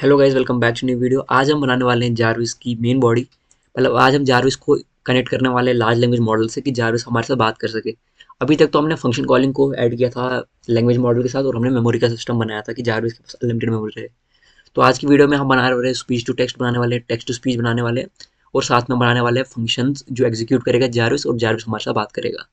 Hello guys, welcome back to new video. आज हम बनाने वाले हैं जारविस की मेन बॉडी। मतलब आज हम जारविस को कनेक्ट करने वाले हैं लार्ज लैंग्वेज मॉडल से कि जारविस हमारे साथ बात कर सके। अभी तक तो हमने फंक्शन कॉलिंग को ऐड किया था लैंग्वेज मॉडल के साथ, और हमने मेमोरी का सिस्टम बनाया था कि जारविस के पास अनलिमिटेड मेमोरी रहे। तो आज की वीडियो में हम बना रहे हैं स्पीच टू टेक्स्ट बनाने वाले हैं, टेक्स्ट टू स्पीच बनाने वाले हैं, और साथ में बनाने वाले हैं फंक्शंस जो एग्जीक्यूट करेगा जारविस, और जारविस हमारे साथ बात करेगा।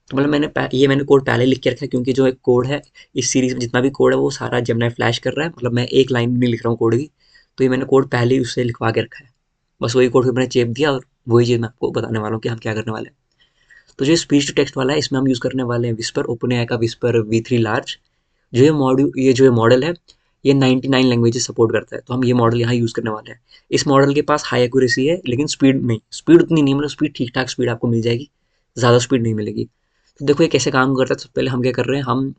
तो मतलब मैंने कोड पहले लिख के रखा है, क्योंकि जो एक कोड है इस सीरीज में जितना भी कोड है वो सारा जेमिनी फ्लैश कर रहा है। मतलब मैं एक लाइन भी नहीं लिख रहा हूँ कोड की। तो ये मैंने कोड पहले ही उससे लिखवा के रखा है। बस वही कोड फिर मैंने चेप दिया, और वही चीज़ मैं आपको बताने वाला हूँ कि हम क्या करने वाले हैं। तो जो स्पीच टू टेक्स्ट वाला है, इसमें हम यूज़ करने वाले हैं विस्पर, ओपन एआई का विस्पर V3 लार्ज। जो ये मॉडल है, ये 99 लैंग्वेजेस सपोर्ट करता है। तो हम ये मॉडल यहाँ यूज़ करने वाले हैं। इस मॉडल के पास हाई एक्यूरेसी है, लेकिन स्पीड नहीं, स्पीड उतनी नहीं, मतलब स्पीड ठीक ठाक स्पीड आपको मिल जाएगी, ज़्यादा स्पीड नहीं मिलेगी। तो देखो ये कैसे काम करता है। सबसे पहले हम क्या कर रहे हैं, हम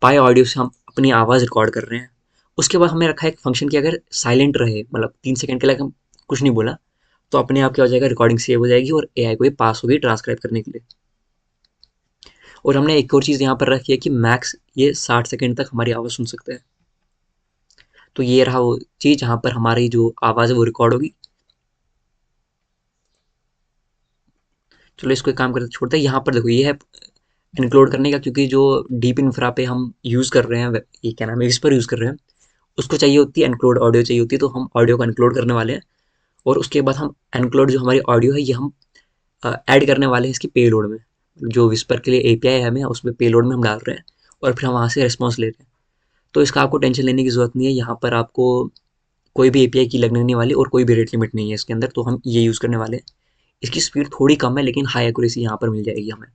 पाई ऑडियो से हम अपनी आवाज़ रिकॉर्ड कर रहे हैं। उसके बाद हमें रखा है एक फंक्शन कि अगर साइलेंट रहे, मतलब 3 सेकंड के लिए हम कुछ नहीं बोला, तो अपने आप क्या हो जाएगा, रिकॉर्डिंग सेव हो जाएगी और एआई को ये पास होगी ट्रांसक्राइब करने के लिए। और हमने एक और चीज़ यहाँ पर रखी है कि मैक्स ये 60 सेकंड तक हमारी आवाज़ सुन सकते हैं। तो ये रहा वो चीज़ जहाँ पर हमारी जो आवाज़ है वो रिकॉर्ड होगी। चलो इसको एक काम करते छोड़ते हैं। यहाँ पर देखो ये है इंक्लूड करने का, क्योंकि जो डीप इंफ्रा पे हम यूज़ कर रहे हैं, ये क्या नाम है, इस पर यूज़ कर रहे हैं, उसको चाहिए होती है एनक्लोड ऑडियो चाहिए होती है। तो हम ऑडियो को एनक्लोड करने वाले हैं, और उसके बाद हम एनक्लोड जो हमारी ऑडियो है ये हम ऐड करने वाले हैं इसकी पेलोड में। जो विस्पर के लिए एपीआई है हमें उसमें पेलोड में हम डाल रहे हैं, और फिर हम वहाँ से रिस्पॉन्स ले रहे हैं। तो इसका आपको टेंशन लेने की ज़रूरत नहीं है। यहाँ पर आपको कोई भी एपीआई की लगने नहीं वाली, और कोई भी रेट लिमिट नहीं है इसके अंदर। तो हम ये यूज़ करने वाले हैं। इसकी स्पीड थोड़ी कम है, लेकिन हाई एक्यूरेसी यहाँ पर मिल जाएगी हमें।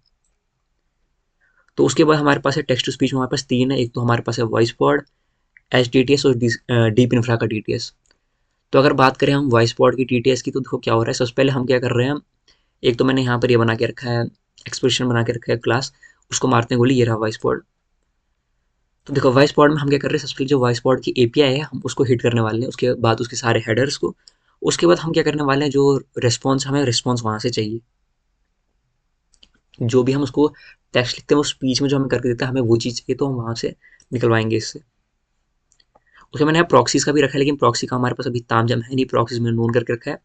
तो उसके बाद हमारे पास है टेक्स्ट टू स्पीच में, हमारे पास तीन है। एक तो हमारे पास है वॉइस पॉड, HTTS और डीप इंफ्रा का TTS। तो अगर बात करें हम वॉइस पॉड की TTS की, तो देखो क्या हो रहा है। सबसे पहले हम क्या कर रहे हैं, एक तो मैंने यहाँ पर ये बना के रखा है, एक्सप्रेशन बना के रखा है क्लास, उसको मारते हैं गोली, ये रहा वॉइस पॉड। तो देखो वॉइस पॉड में हम क्या कर रहे हैं, सबसे पहले जो वॉइस पॉड की एपीआई है हम उसको हिट करने वाले हैं, उसके बाद उसके सारे हेडर्स को। उसके बाद हम क्या करने वाले हैं, जो रिस्पॉन्स हमें रिस्पॉन्स वहाँ से चाहिए, जो भी हम उसको टेक्स्ट लिखते हैं वो स्पीच में जो हमें करके देता है, हमें वो चीज़ चाहिए, तो हम वहाँ से निकलवाएंगे इससे। उसके मैंने यहाँ प्रॉक्सीज का भी रखा है, लेकिन प्रॉक्सी का हमारे पास अभी तामझाम है नहीं, प्रॉक्सीज में नोन करके रखा है।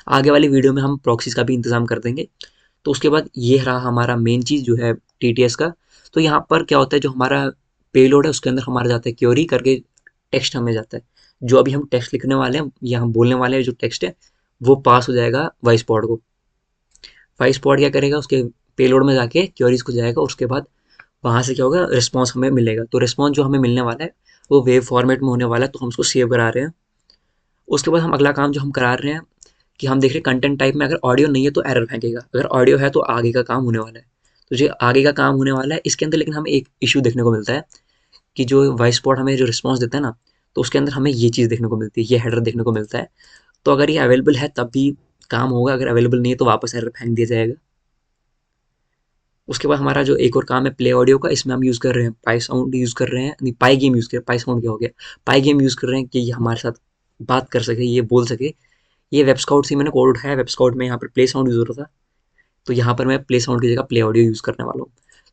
आगे वाली वीडियो में हम प्रॉक्सीज का भी इंतजाम कर देंगे। तो उसके बाद ये रहा हमारा मेन चीज़ जो है TTS का। तो यहाँ पर क्या होता है, जो हमारा पेलोड है उसके अंदर हमारा जाता है क्योरी करके, टेक्स्ट हमें जाता है। जो अभी हम टेक्स्ट लिखने वाले हैं या हम बोलने वाले हैं, जो टेक्स्ट है वो पास हो जाएगा वॉइस पॉड को। वॉइस पॉड क्या करेगा, उसके पेलोड में जाके क्योरीज को जाएगा, उसके बाद वहाँ से क्या होगा, रिस्पॉन्स हमें मिलेगा। तो रिस्पॉन्स जो हमें मिलने वाला है वो वेव फॉर्मेट में होने वाला है, तो हम उसको सेव करा रहे हैं। उसके बाद हम अगला काम जो हम करा रहे हैं कि हम देख रहे हैं कंटेंट टाइप में अगर ऑडियो नहीं है तो एरर फेंकेगा, अगर ऑडियो है तो आगे का काम होने वाला है। तो जो आगे का काम होने वाला है इसके अंदर, लेकिन हमें एक इशू देखने को मिलता है कि जो वॉइस पॉड हमें जो रिस्पॉन्स देता है ना, तो उसके अंदर हमें ये चीज़ देखने को मिलती है, ये हेडर देखने को मिलता है। तो अगर ये अवेलेबल है तब भी काम होगा, अगर अवेलेबल नहीं है तो वापस एरर फेंक दिया जाएगा। उसके बाद हमारा जो एक और काम है प्ले ऑडियो का, इसमें हम यूज़ कर रहे हैं पाई साउंड यूज़ कर रहे हैं, नहीं पाई गेम यूज़ कर रहे हैं, पाई साउंड क्या हो गया, पाई गेम यूज़ कर रहे हैं कि ये हमारे साथ बात कर सके, ये बोल सके। ये वेब स्काउट से मैंने कोड उठाया, वेब स्काउट में यहाँ पर प्ले साउंड यूज़ हो रहा था, तो यहाँ पर मैं प्ले साउंड की जगह प्ले ऑडियो यूज़ करने वाला हूँ।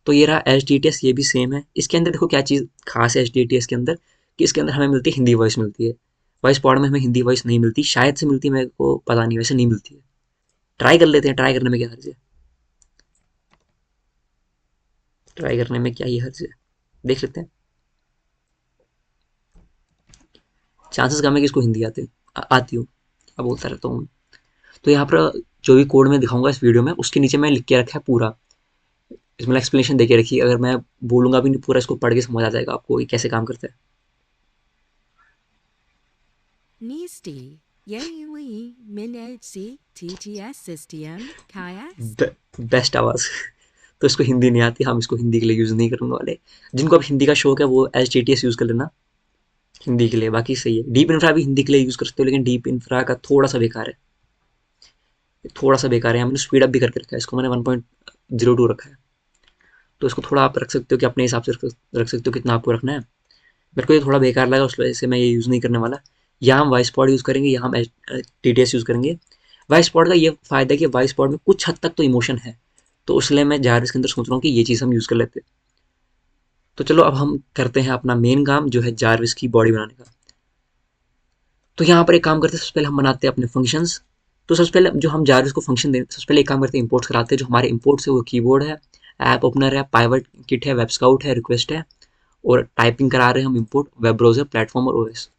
तो ये रहा HTTS, ये भी सेम है। इसके अंदर देखो क्या चीज़ खास है HTTS के अंदर, कि इसके अंदर हमें मिलती है हिंदी वॉइस मिलती है। वॉइस पॉड में हमें हिंदी वॉइस नहीं मिलती, शायद से मिलती है, मेरे को पता नहीं, वैसे नहीं मिलती है। ट्राई कर लेते हैं, ट्राई करने में क्या हर्ज है, ट्राई करने में क्या ही हर्ज है, देख लेते हैं। चांसेस कम है कि इसको हिंदी आती हो, अब बोलता रहता हूँ। तो यहाँ पर जो भी कोड मैं दिखाऊंगा इस वीडियो में, उसके नीचे मैं लिख के रखा है पूरा, इसमें एक्सप्लेनेशन देके रखी है। अगर मैं बोलूंगा भी नहीं पूरा, इसको पढ़ के समझ आ जाएगा आपको ये कैसे काम करता है। Nisti, Yayli, Mined Si, TTS System, Kayaks? Best आवाज़। तो इसको हिंदी नहीं आती, हम इसको हिंदी के लिए यूज़ नहीं करने वाले। जिनको अब हिंदी का शौक है वो HTTS यूज़ कर लेना हिंदी के लिए, बाकी सही है। डीप इंफ्रा भी हिंदी के लिए यूज़ कर सकते हो, लेकिन डीप इंफ्रा का थोड़ा सा बेकार है, थोड़ा सा बेकार है। हमने स्पीड अप भी करके रखा है, इसको मैंने 1.02 रखा है। तो इसको थोड़ा आप रख सकते हो कि अपने हिसाब से रख सकते हो कितना आपको रखना है। मेरे को ये थोड़ा बेकार लगा, उस वजह से मैं ये यूज़ नहीं करने वाला। यहाँ हम वॉइस पॉड यूज़ करेंगे, यहाँ हम TTS यूज़ करेंगे। वॉइस पॉड का ये फ़ायदा है कि वॉइस पॉड में कुछ हद तक तो इमोशन है, तो इसलिए मैं जारविस के अंदर सोच रहा हूँ कि ये चीज़ हम यूज़ कर लेते हैं। तो चलो अब हम करते हैं अपना मेन काम, जो है जारविस की बॉडी बनाने का। तो यहाँ पर एक काम करते हैं, सबसे पहले हम बनाते हैं अपने फंक्शंस। तो सबसे पहले जो हम जारविस को फंक्शन दे, सबसे पहले एक काम करते हैं, इंपोर्ट्स कराते हैं। जो हमारे इंपोर्ट्स है वो कीबोर्ड है, ऐप ओपनर है, पाइवट किट है, वेब स्काउट है, रिक्वेस्ट है, और टाइपिंग करा रहे हैं हम इंपोर्ट वेब ब्राउजर, प्लेटफॉर्म और ओएस।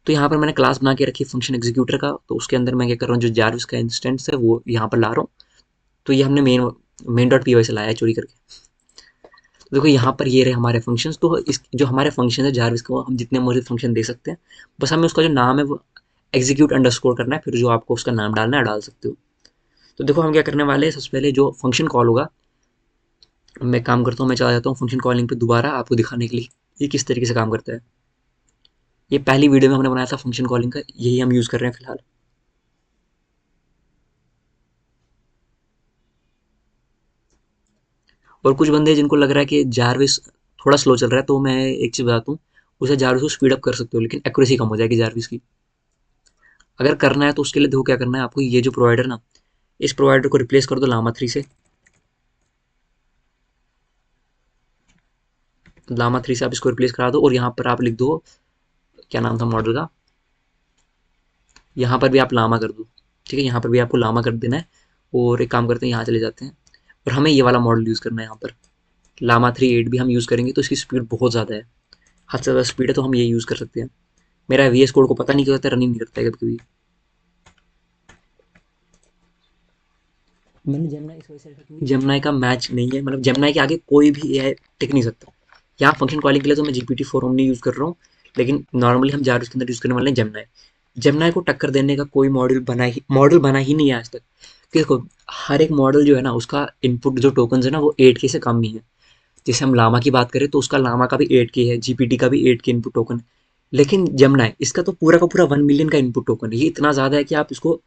तो यहाँ पर मैंने क्लास बना के रखी फंक्शन एग्जीक्यूटर का। तो उसके अंदर मैं क्या कर रहा हूँ, जो जारविस का इंस्टेंस है वो यहाँ पर ला रहा हूँ। तो ये हमने मेन डॉट पी वाई से लाया है चोरी करके। तो देखो यहाँ पर ये रहे हमारे फंक्शंस। तो इस जो हमारे फंक्शन है जारविस को हम जितने मर्जी फंक्शन दे सकते हैं, बस हमें उसका जो नाम है वो एग्जीक्यूट अंडरस्कोर करना है, फिर जो आपको उसका नाम डालना है डाल सकते हो। तो देखो हम क्या करने वाले हैं, सबसे पहले जो फंक्शन कॉल होगा, मैं काम करता हूँ, मैं चला जाता हूँ फंक्शन कॉलिंग पे दोबारा आपको दिखाने के लिए ये किस तरीके से काम करता है। ये पहली वीडियो में हमने बनाया था फंक्शन कॉलिंग का, यही हम यूज़ कर रहे हैं फिलहाल। और कुछ बंदे जिनको लग रहा है कि जारविस थोड़ा स्लो चल रहा है, तो मैं एक चीज़ बताता हूँ, उसे जारविस को स्पीड अप कर सकते हो, लेकिन एक्यूरेसी कम हो जाएगी जारविस की। अगर करना है तो उसके लिए देखो क्या करना है आपको, ये जो प्रोवाइडर ना, इस प्रोवाइडर को रिप्लेस कर दो लामा 3 से। लामा 3 से आप इसको रिप्लेस करा दो, और यहाँ पर आप लिख दो, क्या नाम था मॉडल का, यहाँ पर भी आप लामा कर दो। ठीक है, यहाँ पर भी आपको लामा कर देना है। और एक काम करते हैं, यहाँ चले जाते हैं, और हमें ये वाला मॉडल यूज़ करना है यहाँ पर। लामा 3.8 भी हम यूज़ करेंगे तो इसकी स्पीड बहुत ज़्यादा है, हद से ज़्यादा स्पीड है, तो हम ये यूज़ कर सकते हैं। मेरा वी एस कोड को पता नहीं क्यों होता है, रनिंग नहीं करता है कभी कभी। मैंने जेमिनाई इस वजह से रखा क्योंकि जेमिनाई का मैच नहीं है, मतलब जेमिनाई के आगे कोई भी एआई टिक नहीं सकता। यहाँ फंक्शन कॉलिंग के लिए तो मैं जीपीटी 4 ओमनी यूज़ कर रहा हूँ, लेकिन नॉर्मली हम जारविस के अंदर यूज़ करने वाले हैं जेमिनाई। जेमिनाई को टक्कर देने का कोई मॉडल बना ही नहीं है आज तक। कि देखो, हर एक मॉडल जो है ना, उसका इनपुट जो टोकन है ना, वो 8K से कम नहीं है। जैसे हम लामा की बात करें तो उसका लामा का भी 8K है, जीपीटी का भी 8K इनपुट टोकन है। लेकिन जेमिनाई इसका तो पूरा का पूरा 1 मिलियन का इनपुट टोकन है। ये इतना ज़्यादा है कि आप इसको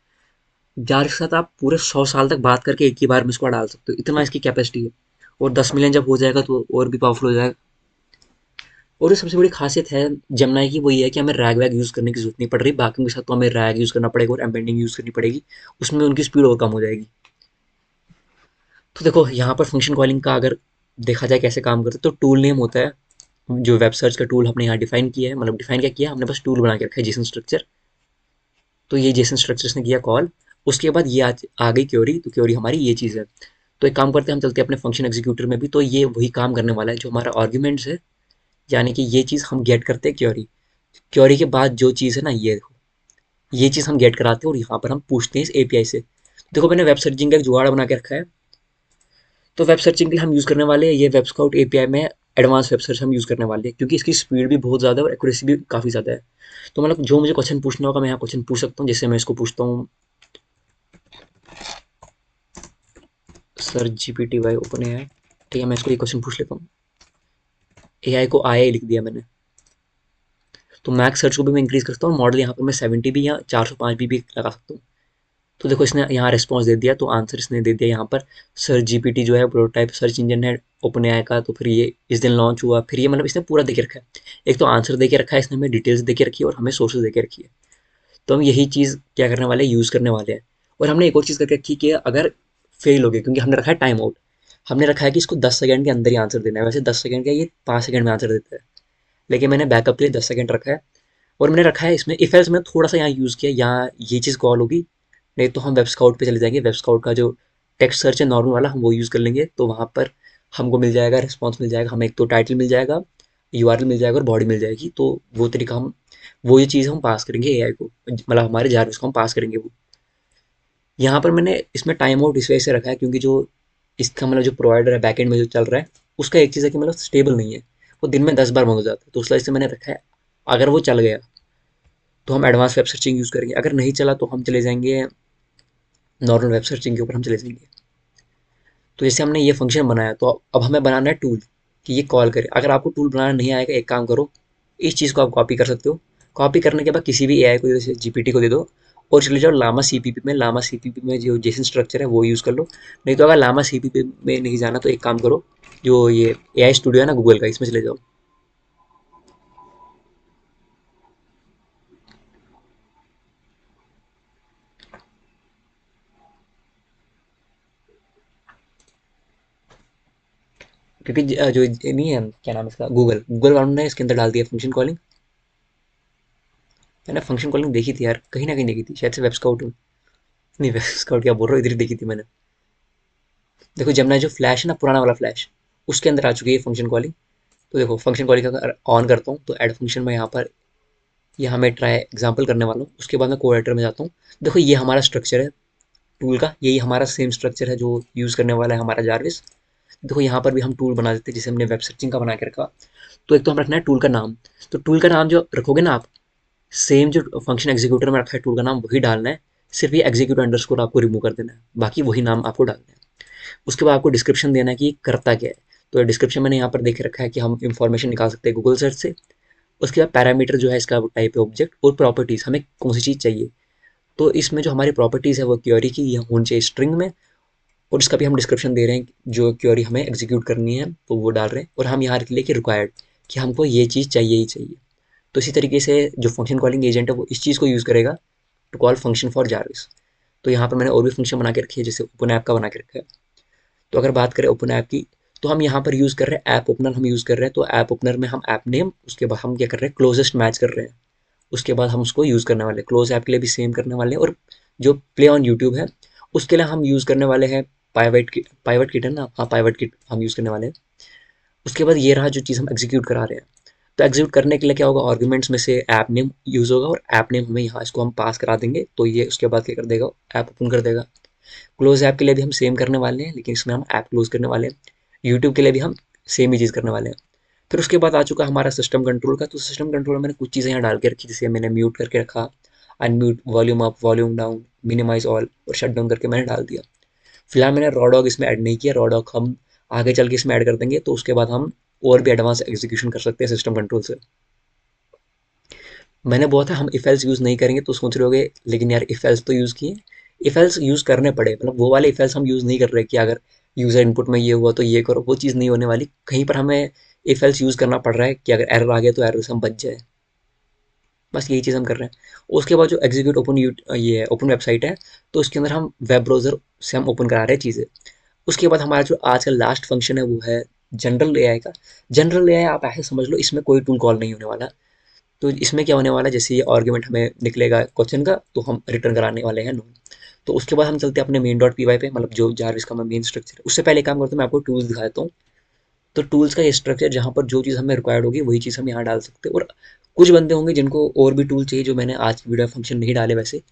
जार के साथ आप पूरे 100 साल तक बात करके एक ही बार में इसको डाल सकते हो, इतना इसकी कैपेसिटी है। और 10 मिलियन जब हो जाएगा तो और भी पावरफुल हो जाएगा। और जो सबसे बड़ी खासियत है जमनाई की, वो ये है कि हमें रैग वैग यूज़ करने की जरूरत नहीं पड़ रही। बाकी के साथ तो हमें रैग यूज़ करना पड़ेगा और एम्बेडिंग यूज़ करनी पड़ेगी, उसमें उनकी स्पीड और कम हो जाएगी। तो देखो यहाँ पर फंक्शन कॉलिंग का अगर देखा जाए कैसे काम करते, तो टूल नेम होता है, जो वेब सर्च का टूल हमने यहाँ डिफाइन किया है, मतलब डिफाइन क्या किया हमने, बस टूल बना के रखा है जेसन स्ट्रक्चर। तो ये जेसन स्ट्रक्चर ने किया कॉल, उसके बाद ये आ गई क्योरी, तो क्योरी हमारी ये चीज़ है। तो एक काम करते हैं, हम चलते हैं अपने फंक्शन एग्जीक्यूटर में भी, तो ये वही काम करने वाला है जो हमारा आर्ग्यूमेंट्स है। यानी कि ये चीज़ हम गेट करते हैं क्योरी, क्योरी के बाद जो चीज़ है ना, ये देखो, ये चीज़ हम गेट कराते हैं और यहाँ पर हम पूछते हैं इस एपीआई से। देखो मैंने वेब सर्चिंग का एक जुगाड़ बना के रखा है। तो वेब सर्चिंग के लिए हम यूज़ करने वाले हैं ये वेब स्काउट एपीआई में, एडवांस वेब सर्च हम यूज़ करने वाले हैं, क्योंकि इसकी स्पीड भी बहुत ज़्यादा है और एक्यूरेसी भी काफ़ी ज़्यादा है। तो मतलब जो मुझे क्वेश्चन पूछना होगा मैं यहाँ क्वेश्चन पूछ सकता हूँ। जैसे मैं इसको पूछता हूँ, sir GPT why OpenAI, ठीक है, मैं इसको ये क्वेश्चन पूछ लेता हूँ। एआई को आई लिख दिया मैंने, तो मैक्स सर्च को भी मैं इंक्रीज करता हूँ, मॉडल यहाँ पर मैं 70 भी या 405 भी लगा सकता हूँ। तो देखो इसने यहाँ रिस्पॉन्स दे दिया, तो आंसर इसने दे दिया यहाँ पर, सर जीपीटी जो है प्रोटोटाइप सर्च इंजन है ओपन एआई का, तो फिर ये इस दिन लॉन्च हुआ, फिर ये मतलब इसने पूरा दे के रखा है। एक तो आंसर दे के रखा है इसने, हमें डिटेल्स दे के रखी है और हमें सोर्सेज दे के रखी है। तो हम यही चीज़ क्या करने वाले हैं, यूज़ करने वाले हैं। और हमने एक और चीज़ करके रखी कि अगर फेल हो गए, क्योंकि हमने रखा है टाइम आउट, हमने रखा है कि इसको 10 सेकंड के अंदर ही आंसर देना है। वैसे 10 सेकंड का, ये 5 सेकंड में आंसर देता है, लेकिन मैंने बैकअप के लिए 10 सेकंड रखा है। और मैंने रखा है इसमें इफ एल्स में थोड़ा सा यहाँ यूज़ किया, यहाँ ये चीज़ कॉल होगी, नहीं तो हम वेब स्काउट पे चले जाएंगे। वेब स्काउट का जो टेक्स्ट सर्च है नॉर्मल वाला, हम वो यूज़ कर लेंगे, तो वहाँ पर हमको मिल जाएगा रिस्पॉन्स, मिल जाएगा हमें, एक तो टाइटल मिल जाएगा, यूआरएल मिल जाएगा और बॉडी मिल जाएगी। तो वो तरीका हम, वो ये चीज़ हम पास करेंगे एआई को, मतलब हमारे जारविस को हम पास करेंगे वो। यहाँ पर मैंने इसमें टाइम आउट इस वजह से रखा है, क्योंकि जो इसका मतलब जो प्रोवाइडर है बैकएंड में जो चल रहा है, उसका एक चीज़ है कि मतलब स्टेबल नहीं है, वो दिन में 10 बार बंद हो जाता है। तो उस वजह से मैंने रखा है, अगर वो चल गया तो हम एडवांस वेब सर्चिंग यूज़ करेंगे, अगर नहीं चला तो हम चले जाएंगे नॉर्मल वेब सर्चिंग के ऊपर हम चले जाएंगे। तो जैसे हमने ये फंक्शन बनाया, तो अब हमें बनाना है टूल कि ये कॉल करे। अगर आपको टूल बनाना नहीं आएगा, एक काम करो, इस चीज़ को आप कॉपी कर सकते हो। कॉपी करने के बाद किसी भी एआई को, जैसे जीपीटी को दे दो, और चले जाओ लामा सीपीपी में। लामा सीपीपी में जो जेसन स्ट्रक्चर है वो यूज़ कर लो। नहीं तो अगर लामा सीपीपी में नहीं जाना तो एक काम करो, जो ये एआई स्टूडियो है ना गूगल का, इसमें चले जाओ। क्योंकि जो नहीं है क्या नाम है इसका, गूगल गूगल वालों ने इसके अंदर डाल दिया फंक्शन कॉलिंग। मैंने फंक्शन कॉलिंग देखी थी यार, कहीं ना कहीं देखी थी, शायद से वेब स्काउट में। नहीं, वेब स्काउट क्या बोल रहा हूँ, इधर ही देखी थी मैंने। देखो जमना जो फ्लैश है ना, पुराना वाला फ्लैश, उसके अंदर आ चुकी है फंक्शन कॉलिंग। तो देखो फंक्शन कॉलिंग अगर ऑन करता हूँ तो ऐड फंक्शन में यहाँ पर, यहाँ मैं ट्राई एग्जाम्पल करने वाला हूँ, उसके बाद मैं कोड एडिटर में जाता हूँ। देखो ये हमारा स्ट्रक्चर है टूल का, यही हमारा सेम स्ट्रक्चर है जो यूज़ करने वाला है हमारा जारविस। देखो यहाँ पर भी हम टूल बना देते हैं जिसे हमने वेब सर्चिंग का बना के रखा। तो एक तो हम रखना है टूल का नाम। तो टूल का नाम जो रखोगे ना आप, सेम जो फंक्शन एग्जीक्यूटर में रखा है टूल का नाम वही डालना है। सिर्फ ये एग्जीक्यूट अंडरस्कोर आपको रिमूव कर देना है, बाकी वही नाम आपको डालना है। उसके बाद आपको डिस्क्रिप्शन देना है कि करता क्या है। तो डिस्क्रिप्शन मैंने यहाँ पर देख रखा है कि हम इंफॉर्मेशन निकाल सकते हैं गूगल सर्च से। उसके बाद पैरामीटर जो है इसका टाइप है ऑब्जेक्ट, और प्रॉपर्टीज़ हमें कौन सी चीज़ चाहिए। तो इसमें जो हमारी प्रॉपर्टीज़ है वो क्वेरी की ये होनी चाहिए स्ट्रिंग में, और इसका भी हम डिस्क्रिप्शन दे रहे हैं जो क्वेरी हमें एग्जीक्यूट करनी है तो वो डाल रहे हैं, और हम यहाँ लिख लेके रिक्वायर्ड कि हमको ये चीज़ चाहिए ही चाहिए। तो इसी तरीके से जो फंक्शन कॉलिंग एजेंट है वो इस चीज़ को यूज़ करेगा to call function for Jarvis. तो यहाँ पर मैंने और भी फंक्शन बना के रखी है, जैसे ओपन ऐप का बना के रखा है। तो अगर बात करें ओपन ऐप की, तो हम यहाँ पर यूज़ कर रहे हैं ऐप ओपनर, हम यूज़ कर रहे हैं। तो ऐप ओपनर में हम ऐप नेम, उसके बाद हम क्या कर रहे हैं क्लोजेस्ट मैच कर रहे हैं। उसके बाद हम उसको यूज़ करने वाले हैं, क्लोज ऐप के लिए भी सेम करने वाले हैं। और जो प्ले ऑन यूट्यूब है उसके लिए हम यूज़ करने वाले हैं पाइवट किट है ना, हाँ पाइवट किट हम यूज़ करने वाले हैं। उसके बाद ये रहा जो चीज़ हम एग्जीक्यूट करा रहे हैं। तो एग्जीक्यूट करने के लिए क्या होगा, आर्गुमेंट्स में से ऐप नेम यूज़ होगा, और ऐप नेम हमें यहाँ इसको हम पास करा देंगे तो ये उसके बाद क्या कर देगा, ऐप ओपन कर देगा। क्लोज ऐप के लिए भी हम सेम करने वाले हैं, लेकिन इसमें हम ऐप क्लोज करने वाले हैं। यूट्यूब के लिए भी हम सेम ही चीज़ करने वाले हैं। फिर उसके बाद आ चुका हमारा सिस्टम कंट्रोल का। तो सिस्टम कंट्रोल में मैंने कुछ चीज़ें यहाँ डाल के रखी, जैसे मैंने म्यूट करके रखा, unmute, volume up, volume down, minimize all, और शट डाउन करके मैंने डाल दिया। फिलहाल मैंने रॉडॉग इसमें ऐड नहीं किया, रॉडॉग हम आगे चल के इसमें ऐड कर देंगे, तो उसके बाद हम और भी एडवांस एग्जीक्यूशन कर सकते हैं सिस्टम कंट्रोल से। मैंने बोला था हम इफ एल्स यूज़ नहीं करेंगे, तो सोच रहे होगे लेकिन यार इफ एल्स तो यूज़ किए। इफ एल्स यूज़ करने पड़े, मतलब वो वाले इफ एल्स हम यूज़ नहीं कर रहे कि अगर यूज़र इनपुट में ये हुआ तो ये करो, वो चीज़ नहीं होने वाली। कहीं पर हमें इफ एल्स यूज़ करना पड़ रहा है कि अगर एरर आ गया तो एरर से हम बच जाए, बस यही चीज़ हम कर रहे हैं। उसके बाद जो एग्जीक्यूट ओपन ये ओपन वेबसाइट है, तो उसके अंदर हम वेब ब्राउज़र से हम ओपन करा रहे हैं चीज़ें। उसके बाद हमारा जो आज का लास्ट फंक्शन है वो है जनरल एआई का। जनरल एआई आप ऐसे समझ लो, इसमें कोई टूल कॉल नहीं होने वाला। तो इसमें क्या होने वाला है, जैसे ये आर्ग्यूमेंट हमें निकलेगा क्वेश्चन का तो हम रिटर्न कराने वाले हैं नोन। तो उसके बाद हम चलते हैं अपने मेन डॉट पी वाई पे, मतलब जो जारविस का मेन स्ट्रक्चर है। उससे पहले काम करते हैं, मैं आपको टूल्स दिखा देता हूँ। तो टूल्स का ये स्ट्रक्चर, जहाँ पर जो चीज़ हमें रिक्वायर्ड होगी वही चीज़ हम यहाँ डाल सकते हैं। और कुछ बंदे होंगे जिनको और भी टूल चाहिए जो मैंने आज की वीडियो फंक्शन नहीं डाले वैसे।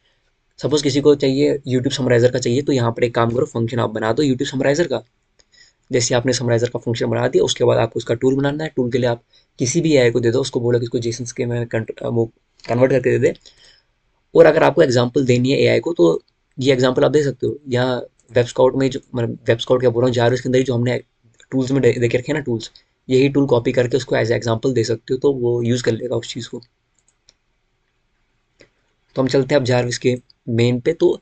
सपोज किसी को चाहिए यूट्यूब समराइजर का चाहिए, तो यहाँ पर एक काम करो, फंक्शन आप बना दो यूट्यूब समराइजर का। जैसे आपने समराइजर का फंक्शन बना दिया, उसके बाद आपको उसका टूल बनाना है। टूल के लिए आप किसी भी एआई को दे दो, उसको बोलो कि इसको जेसन्स के में वो कन्वर्ट करके दे दे। और अगर आपको एग्जांपल देनी है एआई को, तो ये एग्जांपल आप दे सकते हो, या वेब स्काउट में जो, मतलब वेब स्काउट क्या बोल रहा हूँ, जारविस के अंदर ही जो हमने टूल्स में दे के रखे हैं ना टूल्स, यही टूल कॉपी करके उसको एज एग्जांपल दे सकते हो, तो वो यूज़ कर लेगा उस चीज़ को। तो हम चलते हैं अब जारविस के मेन पे। तो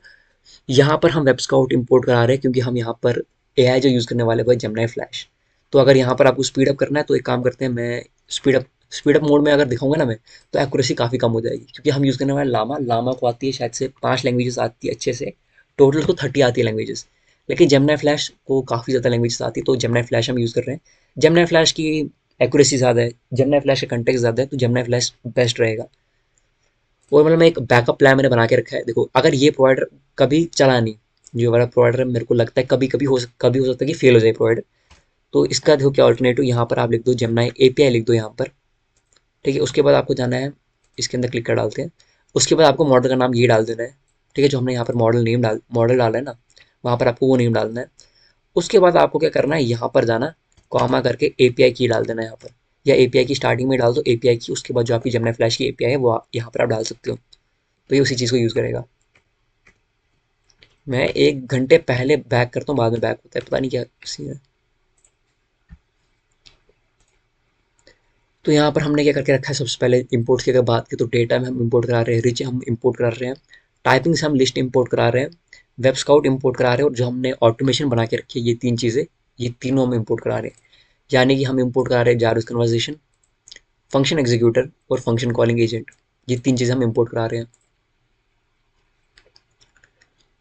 यहाँ पर हम वेब स्काउट इंपोर्ट करा रहे हैं क्योंकि हम यहाँ पर एआई जो यूज़ करने वाले वो है जेमिनी फ्लैश। तो अगर यहाँ पर आपको स्पीड अप करना है तो एक काम करते हैं, मैं स्पीड अप मोड में अगर दिखाऊंगा ना मैं, तो एक्यूरेसी काफ़ी कम हो जाएगी, क्योंकि हम यूज़ करने वाले लामा लामा को आती है शायद से 5 लैंग्वेजेस आती है अच्छे से, टोटल को 30 आती है लैंग्वेजेस। लेकिन जेमिनी फ्लैश को काफ़ी ज़्यादा लैंग्वेजेस आती है, तो जेमिनी फ्लैश हम यूज़ कर रहे हैं। जेमिनी फ्लैश की एक्यूरेसी ज़्यादा है, जेमिनी फ्लैश का कंटेक्ट ज़्यादा है, तो जेमिनी फ्लैश बेस्ट रहेगा। और मतलब मैं एक बैकअप प्लान मैंने बना के रखा है। देखो अगर ये प्रोवाइडर कभी चला नहीं, जो वाला प्रोवाइडर है, मेरे को लगता है कभी हो सकता है कि फेल हो जाए प्रोवाइडर, तो इसका देखो क्या ऑल्टरनेटिव, यहाँ पर आप लिख दो जेमिनी एपीआई लिख दो यहाँ पर। ठीक है, उसके बाद आपको जाना है, इसके अंदर क्लिक कर डालते हैं। उसके बाद आपको मॉडल का नाम ये डाल देना है। ठीक है, जो हमने यहाँ पर मॉडल डाला है ना, वहाँ पर आपको वो नेम डालना है। उसके बाद आपको क्या करना है, यहाँ पर जाना, कॉमा करके एपीआई की डाल देना है यहाँ पर, या एपीआई की स्टार्टिंग में डाल दो एपीआई की। उसके बाद जो आपकी जेमिनी फ्लैश की एपीआई है वो यहाँ पर आप डाल सकते हो, तो ये उसी चीज़ को यूज़ करेगा। मैं 1 घंटे पहले बैक करता हूँ, बाद में बैक होता है, पता नहीं क्या सीन है। तो यहाँ पर हमने क्या करके रखा है, सबसे पहले इंपोर्ट्स की अगर बात की तो डेटा में हम इंपोर्ट करा रहे हैं, रिच हम इंपोर्ट करा रहे हैं, टाइपिंग से हम लिस्ट इंपोर्ट करा रहे हैं, वेब स्काउट इंपोर्ट करा रहे हैं, और जो हमने ऑटोमेशन बना के रखी है ये 3 चीज़ें, ये तीनों हम इंपोर्ट करा रहे हैं। यानी कि हम इंपोर्ट करा रहे हैं जारविस कन्वर्सेशन, फंक्शन एग्जीक्यूटर और फंक्शन कॉलिंग एजेंट, ये 3 चीज़ें हम इंपोर्ट करा रहे हैं।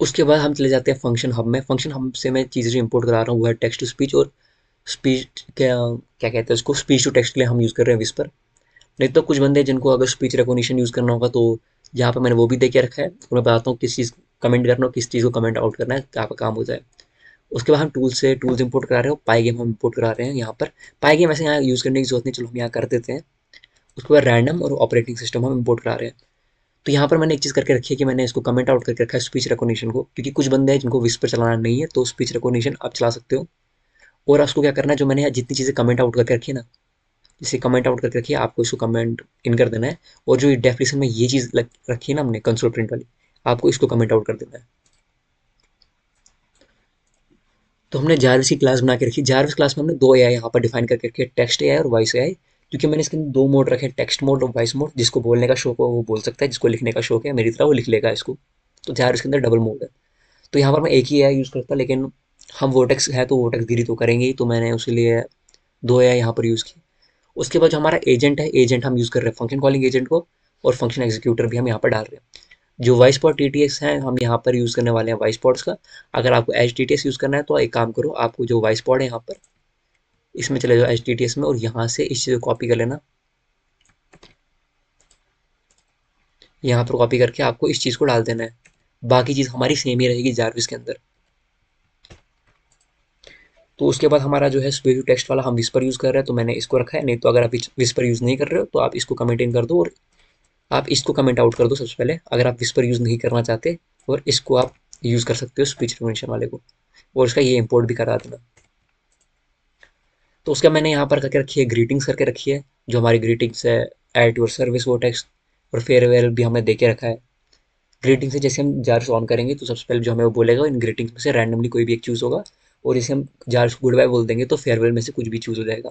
उसके बाद हम चले जाते हैं फंक्शन हब में। फंक्शन हब से मैं चीज़ें जो इंपोर्ट करा रहा हूँ वो है टेक्स्ट टू स्पीच और स्पीच क्या क्या कहते हैं उसको, स्पीच टू टेक्स्ट के लिए हम यूज़ कर रहे हैं विस्पर। नहीं तो कुछ बंदे जिनको अगर स्पीच रिकॉग्निशन यूज़ करना होगा तो यहाँ पे मैंने वो भी दे के रखा है, तो मैं बताता हूँ किस चीज़ कमेंट करना और किस चीज़ को कमेंट आउट करना है, क्या काम हो जाए। उसके बाद हम टूल्स इंपोर्ट करा रहे हो, पाई गेम हम इंपोर्ट करा रहे हैं यहाँ पर। पाई गेम ऐसे यहाँ यूज़ करने की जरूरत नहीं, चलो हम यहाँ कर देते हैं। उसके बाद रैंडम और ऑपरेटिंग सिस्टम हम इंपोर्ट करा रहे हैं। तो यहाँ पर मैंने एक चीज़ करके रखी है कि मैंने इसको कमेंट आउट करके रखा है स्पीच रिकॉग्निशन को, क्योंकि कुछ बंदे हैं जिनको विस्पर चलाना नहीं है, तो स्पीच रिकॉग्निशन आप चला सकते हो। और उसको क्या करना है, जो मैंने यहाँ जितनी चीज़ें कमेंट आउट करके रखी है ना, जैसे कमेंट आउट करके रखी है, आपको इसको कमेंट इन कर देना है। और जो डेफिनेशन में ये चीज़ रखी है ना हमने कंसोल प्रिंट वाली, आपको इसको कमेंट आउट कर देना है। तो हमने जारविस की क्लास बना के रखी। जारविस क्लास में हमने दो एआई यहाँ पर डिफाइन करके रखे, टेक्स्ट एआई और वॉइस एआई। क्योंकि मैंने इसके अंदर दो मोड रखे, टेक्स्ट मोड और वॉइस मोड। जिसको बोलने का शौक हो वो बोल सकता है, जिसको लिखने का शौक है मेरी तरह वो लिख लेगा इसको। तो जारविस के अंदर डबल मोड है। तो यहाँ पर मैं एक ही एआई यूज़ करता, लेकिन हम वोटेक्स है तो वोटेक्स गिरी तो करेंगे ही, तो मैंने उसी लिए दो एआई यहाँ पर यूज़ की। उसके बाद जो हमारा एजेंट है, एजेंट हम यूज़ कर रहे हैं फंक्शन कॉलिंग एजेंट को, और फंक्शन एग्जीक्यूटर भी हम यहाँ पर डाल रहे हैं। जो वॉइस पॉड टीटीएस है हम यहाँ पर यूज़ करने वाले हैं वॉइस पॉड्स का। अगर आपको एच टीटीएस यूज़ करना है तो एक काम करो, आपको जो वॉइस पॉड है यहाँ पर इसमें चले जाओ एच टीटीएस में, और यहाँ से इस चीज़ को कॉपी कर लेना। यहाँ पर कॉपी करके आपको इस चीज़ को डाल देना है। बाकी चीज़ हमारी सेम ही रहेगी जारविस के अंदर। तो उसके बाद हमारा जो है स्पीच टू टेक्स्ट वाला हम विस्पर यूज़ कर रहे हैं, तो मैंने इसको रखा है। नहीं तो अगर आप विस्पर यूज़ नहीं कर रहे हो तो आप इसको कमेंट इन कर दो, और आप इसको कमेंट आउट कर दो सबसे पहले, अगर आप विस्पर यूज़ नहीं करना चाहते। और इसको आप यूज़ कर सकते हो स्पीच रिकॉग्निशन वाले को, और इसका ये इंपोर्ट भी करा देना। तो उसका मैंने यहाँ पर करके रखी है ग्रीटिंग्स करके रखी है। जो हमारी ग्रीटिंग्स है, एट योर सर्विस वो टेक्स्ट, और फेयरवेल भी हमने दे के रखा है। ग्रीटिंग से जैसे हम जार्स ऑन करेंगे तो सबसे पहले जो हमें वो बोलेगा, इन ग्रीटिंग्स में से रैंडमली कोई भी एक चूज़ होगा, और जैसे हम जार्स को गुड बाय बोल देंगे तो फेयरवेल में से कुछ भी चूज़ हो जाएगा।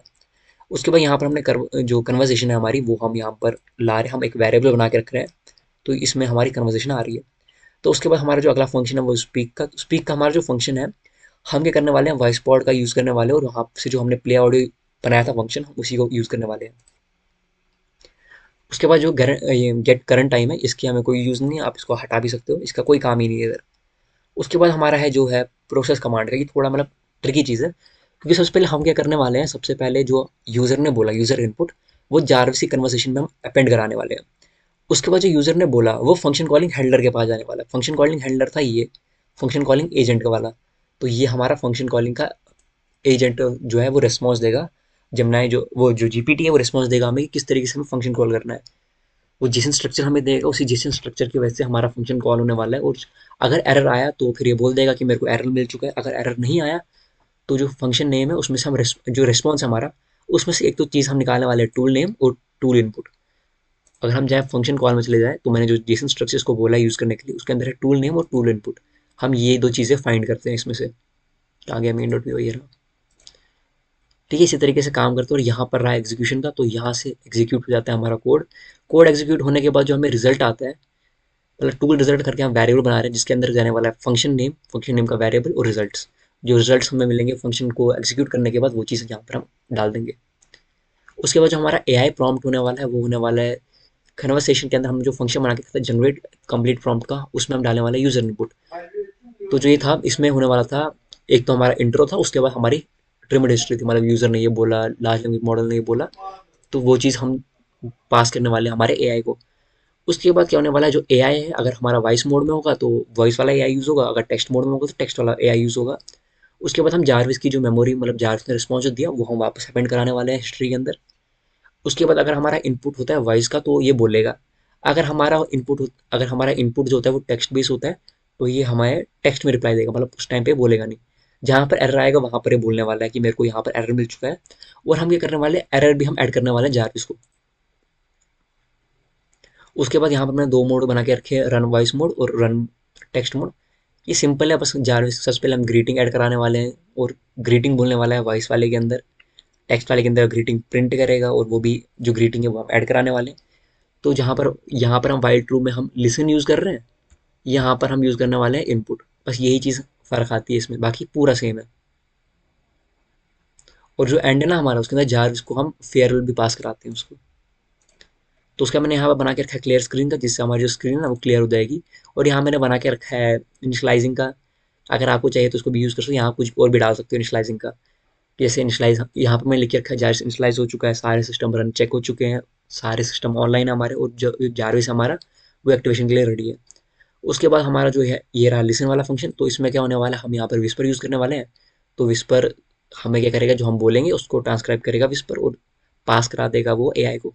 उसके बाद यहाँ पर हमने जो कन्वर्सेशन है हमारी वो हम यहाँ पर ला रहे हैं, हम एक वेरिएबल बना के रख रहे हैं। तो इसमें हमारी कन्वर्सेशन आ रही है। तो उसके बाद हमारा जो अगला फंक्शन है वो स्पीक का हमारा जो फंक्शन है, हम क्या करने वाले हैं, वॉइस पॉड का यूज़ करने वाले हैं, और वहाँ से जो हमने प्ले ऑडियो बनाया था फंक्शन, हम उसी को यूज़ करने वाले हैं। उसके बाद जो ये गेट करंट टाइम है, इसकी हमें कोई यूज़ नहीं है, आप इसको हटा भी सकते हो, इसका कोई काम ही नहीं है इधर। उसके बाद हमारा है जो है प्रोसेस कमांड का, ये थोड़ा मतलब ट्रिकी चीज़ है, क्योंकि सबसे पहले हम क्या करने वाले हैं, सबसे पहले जो यूज़र ने बोला, यूज़र इनपुट, वो जारविस कन्वर्सेशन में हम अपेंड कराने वाले हैं। उसके बाद जो यूज़र ने बोला वो फंक्शन कॉलिंग हैंडलर के पास जाने वाला है। फंक्शन कॉलिंग हैंडलर था ये, फंक्शन कॉलिंग एजेंट का वाला। तो ये हमारा फंक्शन कॉलिंग का एजेंट जो है वो रिस्पॉन्स देगा। जमनाई जो वो जो जीपीटी है वो रिस्पॉन्स देगा हमें कि किस तरीके से हमें फंक्शन कॉल करना है। वो जेसन स्ट्रक्चर हमें देगा, उसी जेसन स्ट्रक्चर की वजह से हमारा फंक्शन कॉल होने वाला है। और अगर एरर आया तो फिर ये बोल देगा कि मेरे को एरर मिल चुका है। अगर एरर नहीं आया तो जो फंक्शन नेम है उसमें से हम जो रिस्पॉन्स है हमारा, उसमें से एक तो चीज़ हम निकालने वाले हैं, टूल नेम और टूल इनपुट। अगर हम जाए फंक्शन कॉल में चले जाए तो मैंने जो जेसन स्ट्रक्चर्स को बोला यूज़ करने के लिए, उसके अंदर है टूल नेम और टूल इनपुट। हम ये दो चीज़ें फाइंड करते हैं इसमें से। आ गया मेन डॉट भी, ये रहा। ठीक है, इसी तरीके से काम करते हैं। और यहाँ पर रहा एग्जीक्यूशन का, तो यहाँ से एग्जीक्यूट हो जाता है हमारा कोड। कोड एग्जीक्यूट होने के बाद जो हमें रिजल्ट आता है, मतलब टूल रिजल्ट करके हम वेरिएबल बना रहे हैं जिसके अंदर जाने वाला है फंक्शन नेम का वेरिएबल और रिजल्ट्स। जो रिजल्ट्स हमें मिलेंगे फंक्शन को एग्जीक्यूट करने के बाद, वो चीज़ यहाँ पर हम डाल देंगे। उसके बाद जो हमारा एआई प्रॉम्प्ट होने वाला है वो होने वाला है कन्वर्सेशन के अंदर हम जो फंक्शन बना के था जनरेट कंप्लीट प्रॉम्प्ट का, उसमें हम डालने वाले यूजर इनपुट। तो जो ये था इसमें होने वाला था, एक तो हमारा इंट्रो था, उसके बाद हमारी ट्रिम्ड हिस्ट्री थी, मतलब यूजर ने ये बोला, लार्ज लैंग्वेज मॉडल ने ये बोला, तो वो चीज़ हम पास करने वाले हैं हमारे एआई को। उसके बाद क्या होने वाला है, जो एआई है अगर हमारा वॉइस मोड में होगा तो वॉइस वाला एआई यूज़ होगा, अगर टेक्स्ट मोड में होगा तो टेक्स्ट वाला एआई यूज़ होगा। उसके बाद हम जारविस की जो मेमोरी, मतलब जारविस ने रिस्पॉन्स दिया वो हम वापस अपेंड कराने वाले हैं हिस्ट्री के अंदर। उसके बाद अगर हमारा इनपुट होता है वॉइस का तो ये बोलेगा। अगर हमारा इनपुट जो होता है वो टेक्स्ट बेस होता है तो ये हमारे टेक्स्ट में रिप्लाई देगा, मतलब उस टाइम पे बोलेगा नहीं। जहाँ पर एरर आएगा वहाँ पर ये बोलने वाला है कि मेरे को यहाँ पर एरर मिल चुका है। और हम ये करने वाले हैं, एरर भी हम ऐड करने वाले हैं जारविस को। उसके बाद यहाँ पर मैंने दो मोड बना के रखे हैं, रन वॉइस मोड और रन टेक्स्ट मोड। ये सिंपल है, बस जारविस सबसे पहले हम ग्रीटिंग ऐड कराने वाले हैं, और ग्रीटिंग बोलने वाला है वॉइस वाले के अंदर। टेक्स्ट वाले के अंदर ग्रीटिंग प्रिंट करेगा, और वो भी जो ग्रीटिंग है वो हम ऐड कराने वाले हैं। तो यहाँ पर हम वाइल ट्रू में हम लिसन यूज़ कर रहे हैं, यहाँ पर हम यूज़ करने वाले हैं इनपुट। बस यही चीज़ फ़र्क आती है इसमें, बाकी पूरा सेम है। और जो एंड है ना हमारा, उसके अंदर जार को हम फेयरवेल भी पास कराते हैं उसको। तो उसका मैंने यहाँ पर बना के रखा है क्लियर स्क्रीन का, जिससे हमारी जो स्क्रीन है ना वो क्लियर हो जाएगी। और यहाँ मैंने बना के रखा है इनिशलाइजिंग का, अगर आपको चाहिए तो उसको भी यूज़ कर सकते हो, यहाँ कुछ और भी डाल सकते हो इनिशलाइजिंग का, जैसे इनिशलाइज यहाँ पे मैं लिख के रखा है, जारविस इनिशलाइज हो चुका है, सारे सिस्टम रन चेक हो चुके हैं, सारे सिस्टम ऑनलाइन है हमारे, और जो जारविस हमारा वो एक्टिवेशन के लिए रेडी है। उसके बाद हमारा जो है ये रहा लिसन वाला फंक्शन। तो इसमें क्या होने वाला है, हम यहाँ पर विस्पर यूज़ करने वाले हैं। तो विस्पर हमें क्या करेगा, जो हम बोलेंगे उसको ट्रांसक्राइब करेगा विस्पर, और पास करा देगा वो एआई को।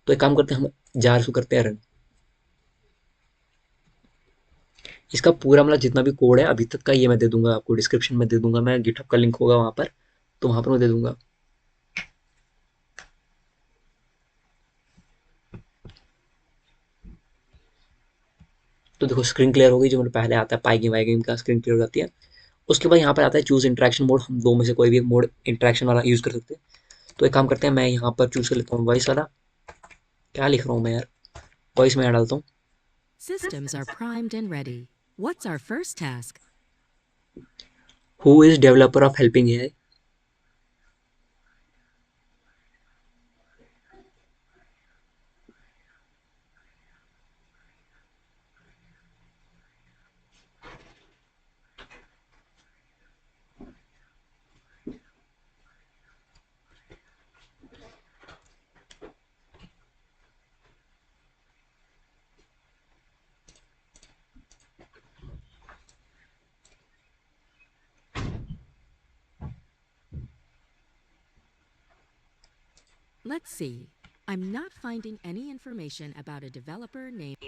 तो एक काम करते हैं, हम जारविस को करते हैं रन। इसका पूरा मतलब जितना भी कोड है अभी तक का, ये मैं दे दूंगा आपको, डिस्क्रिप्शन में दे दूंगा मैं, गिटहब का लिंक होगा वहाँ पर, तो वहाँ पर मैं दे दूंगा। तो देखो स्क्रीन क्लियर हो गई, जो मेरे पहले आता है पाई वाई गेम का स्क्रीन क्लियर हो जाती है। उसके बाद यहाँ पर आता है चूज इंटरेक्शन मोड, हम दो में से कोई भी एक मोड इंटरेक्शन वाला यूज़ कर सकते हैं। तो एक काम करते हैं, मैं यहाँ पर चूज़ कर लेता हूँ वॉइस वाला। क्या लिख रहा हूँ मैं यार, वॉइस में यहाँ डालता हूँ। Systems are primed and ready. What's our first task? Who is developer of helping AI. Let's see. I'm not finding any information about a developer named